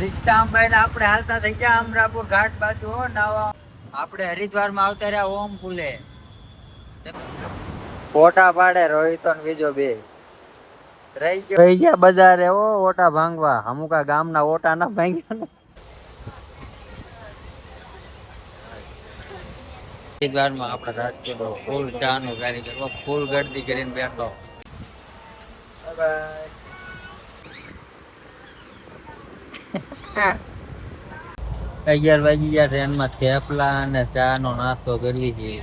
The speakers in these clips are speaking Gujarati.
રિક્ષામાં બેન આપણે હાલતા થઈ ગયા અમરાપુર ઘાટ બાજુ નાવા. આપણે હરિદ્વારમાં આવતા રહ્યા ઓમ પુલે. ફોટા પાડે રોહિતો ને બીજો બે રહી ગયા બજારે ઓટા ભાંગવા. અમુકા ગામના ઓટા ના ભાંગ્યા. હરિદ્વારમાં આપણે રાજકોટ ફૂલ ચા નો કારીગર ફૂલ ગળતી કરીને બેઠો. બાય. 11 વાગી ગયા. ટ્રેનમાં થેપલા અને ચા નો નાસ્તો કરી લીધી.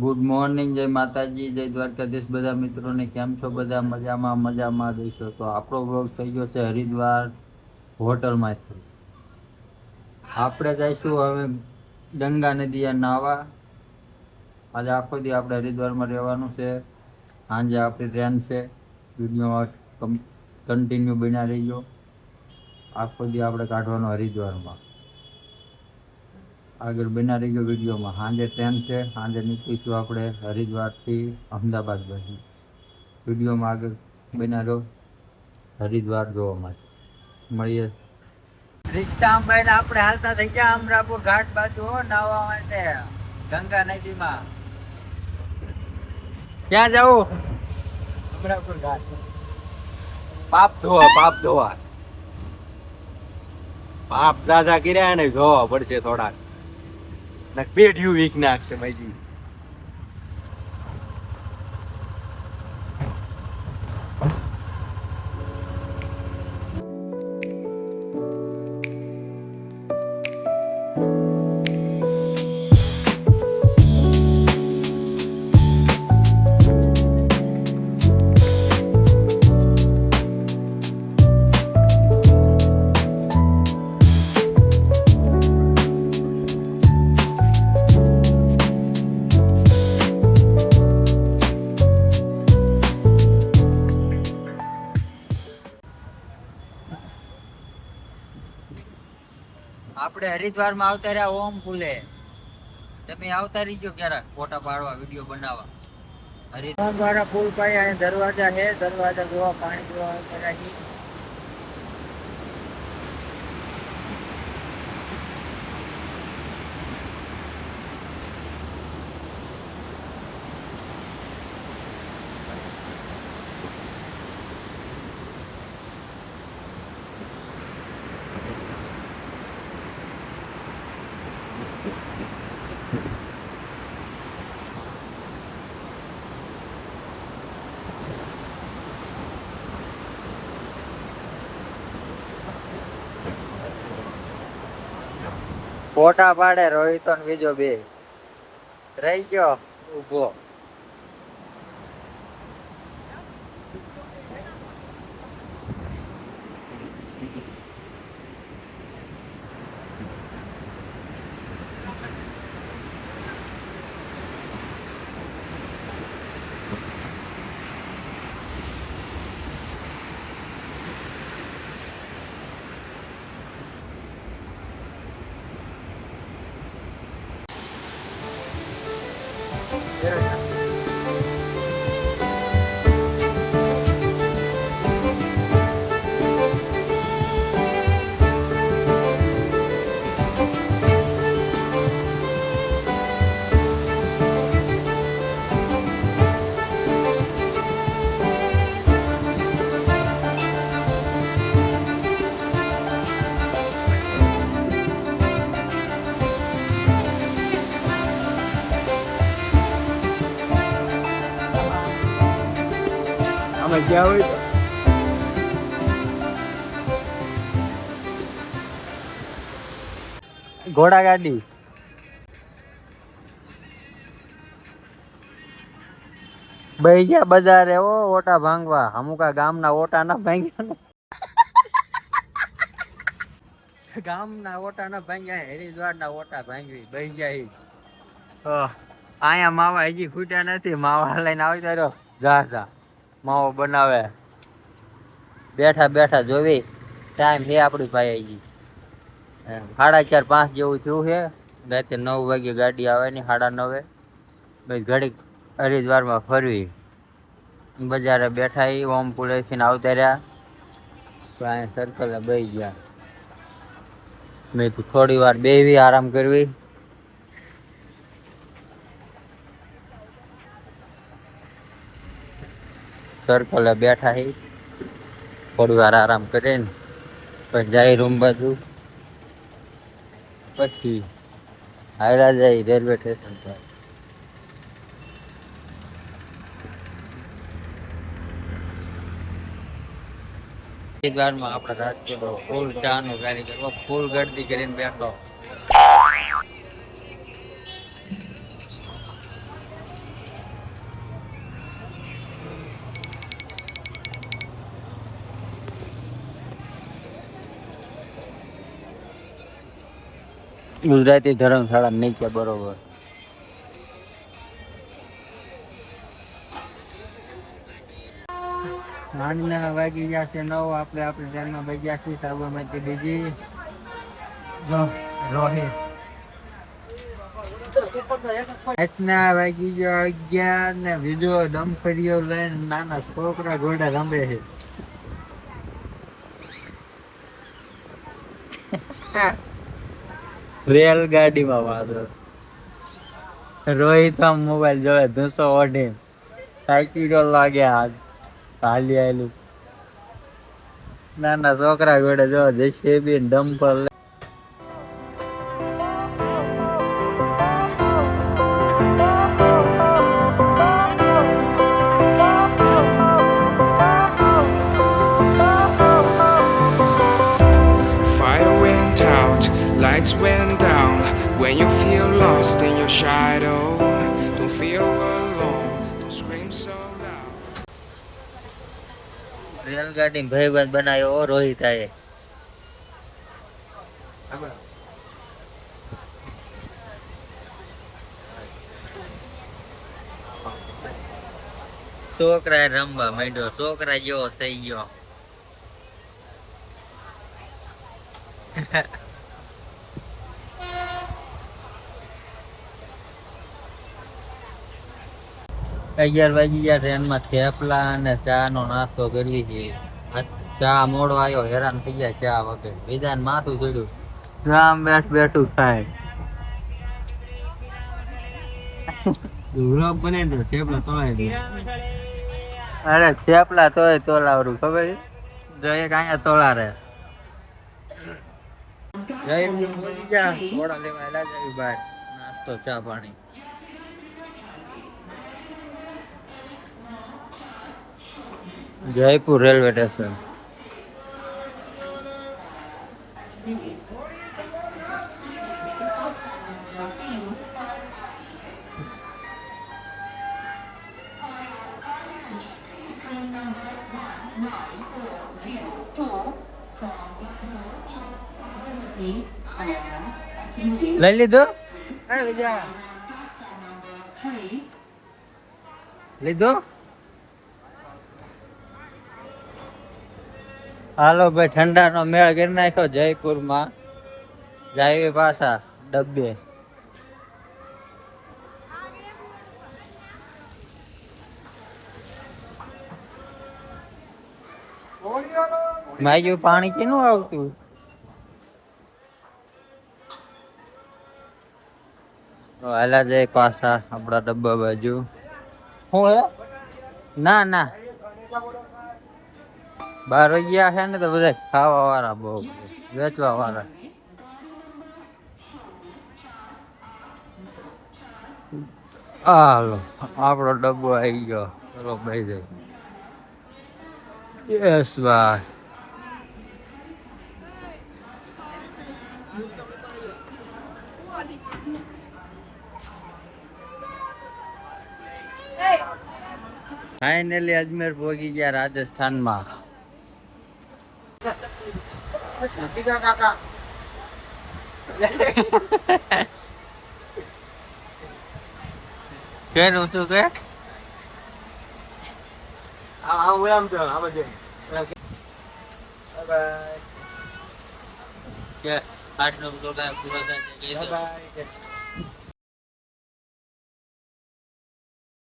ગુડ મોર્નિંગ, જય માતાજી, જય દ્વારકાધીશ. બધા મિત્રોને કેમ છો? બધા મજામાં દઈશો. તો આપણો બ્લોગ થઈ ગયો છે હરિદ્વાર હોટલમાં. આપણે જઈશું હવે ગંગા નદી નાવા. આજે આખો દી આપણે હરિદ્વારમાં રહેવાનું છે. સાંજે આપણી ટ્રેન છે. વિડીયો કન્ટિન્યુ બન્યા રહીજો. આખો દી આપણે કાઢવાનો હરિદ્વારમાં. આગળ બના રહી ગયો વિડીયોમાં. સાંજે ટ્રેન છે. સાંજે નીકળીશું આપણે હરિદ્વારથી અમદાવાદ બાજુ. વિડીયોમાં આગળ બના રહ્યો હરિદ્વાર જોવા માટે. મળીએ. રિક્ષામાં બેન આપણે હાલતા થઈ ગયા અમરાપુર ઘાટ બાજુ નાવા માટે ગંગા નદીમાં. ક્યાં જાવું? અમરાપુર ઘાટ. પાપ ધોવા પાપ દાદા કર્યા ને જોવા પડશે થોડાક. પેઢિયું વીક નાખશે ભાઈજી. આપણે હરિદ્વારમાં આવતા રહ્યા ઓમ પુલે. તમે આવતા રહીજો ક્યારેક ફોટા પાડવા, વિડીયો બનાવવા. હરિદ્વાર દ્વારા પુલ પાય દરવાજા છે. દરવાજા જોવા પાણી જોવા આવતા રહી. ફોટા પાડે રોહિતો ને બીજો બે રહી ગયો ઉભો. અમે ગયા હોય તો ઘોડા ગાડી. બઈ ગયા બજારે ઓટા ભાંગવા. અમુકા ગામના ઓટા ના ભાંગ્યા. ગામના ઓટા ના ભાંગ્યા. હરિદ્વાર ના ઓટા ભાંગવી બઈ ગયા. અહીંયા માવા હજી ખૂટ્યા નથી. માવા લઈને આવતા રહ્યો. જા માવો બનાવે. બેઠા જોવી ટાઈમ છે આપડી ભાઈ હજી 4:30 5 જેવું થયું છે. રાતે 9 વાગે ગાડી આવે ને 9:30. બસ ઘડીક હરિદ્વારમાં ફરવી. બજારે બેઠા ઈ ઓમ પુલેથી આવતા રહ્યા તો અહીંયા સર્કલે બેસી ગયા. મેં તો થોડી વાર બેહવી આરામ કરવી. સર્કલે બેઠા હી થોડી વાર આરામ કરીને પછી જાય રૂમ બાજુ, પછી હાયરા જાય રેલવે સ્ટેશન પર. હરિદ્વારમાં આપણે રાજકોટનો ફૂલ ચા નો કારીગર ફૂલ ગળદી કરીને બેઠો. ગુજરાતી ધર્મશાળા નીચે બરોબર. સાંજના વાગી ગયા છે 9. આપણે ટ્રેનમાં બેસી ગયા છીએ સાબરમતી બીજી રોહિત. રાતના વાગી ગયો 11 ને બીજો ડમફળીઓ લઈને નાના છોકરા ઘોડે રમે છે. રેલગાડીમાં વાંધો. રોહિત આમ મોબાઈલ જોવે ધૂસો ઓઢી થાકી ગયો લાગે હાથ હાલી આયેલું. નાના છોકરા ઘોડે જો JCB dumper. Lights went down when you feel lost in your shadow. Don't feel alone, don't scream so loud. રેલગાડી ભાઈબંધ બનાવ્યો રોહિત આયે. છોકરા રમવા માંડ્યો, છોકરા જેવો થઈ ગયો. અગિયાર વાગી ગયા. ટ્રેનમાં થેપલા અને ચા નો નાસ્તો કરી છે. ચા મોડો આવ્યો, હેરાન થઈ ગયા ચા વગર. બીજાને માથું ચડ્યું, રામ બેઠું થાય. બને તો થેપલા તોલાવી. અરે થેપલા તોય તોલાવરું ખબર છે. જો એક અહીંયા તોલા રે સોડા લેવા જાય બહાર નાસ્તો ચા પાણી. Jaipur railway station. લઈ લીધું લીધું. હાલો ભાઈ ઠંડા નો મેળ કરી નાખ્યો જયપુર માં. જાય પાછા ડબ્બે. માગ્યું પાણી કેનું આવતું. હાલા જાય પાછા આપડા ડબ્બા બાજુ. હું હે ના ના 12 વાગ્યા છે ને તો બધા ખાવા વાળા બહુ વેચવા વાળા. હાલો આપણો ડબ્બો આવી ગયો. ચલો ભાઈ જાય. યસ ભાઈ. ફાઇનલી અજમેર પહોંચી ગયા રાજસ્થાનમાં. કેનું તું કે આટલું તો પૂરો થાય.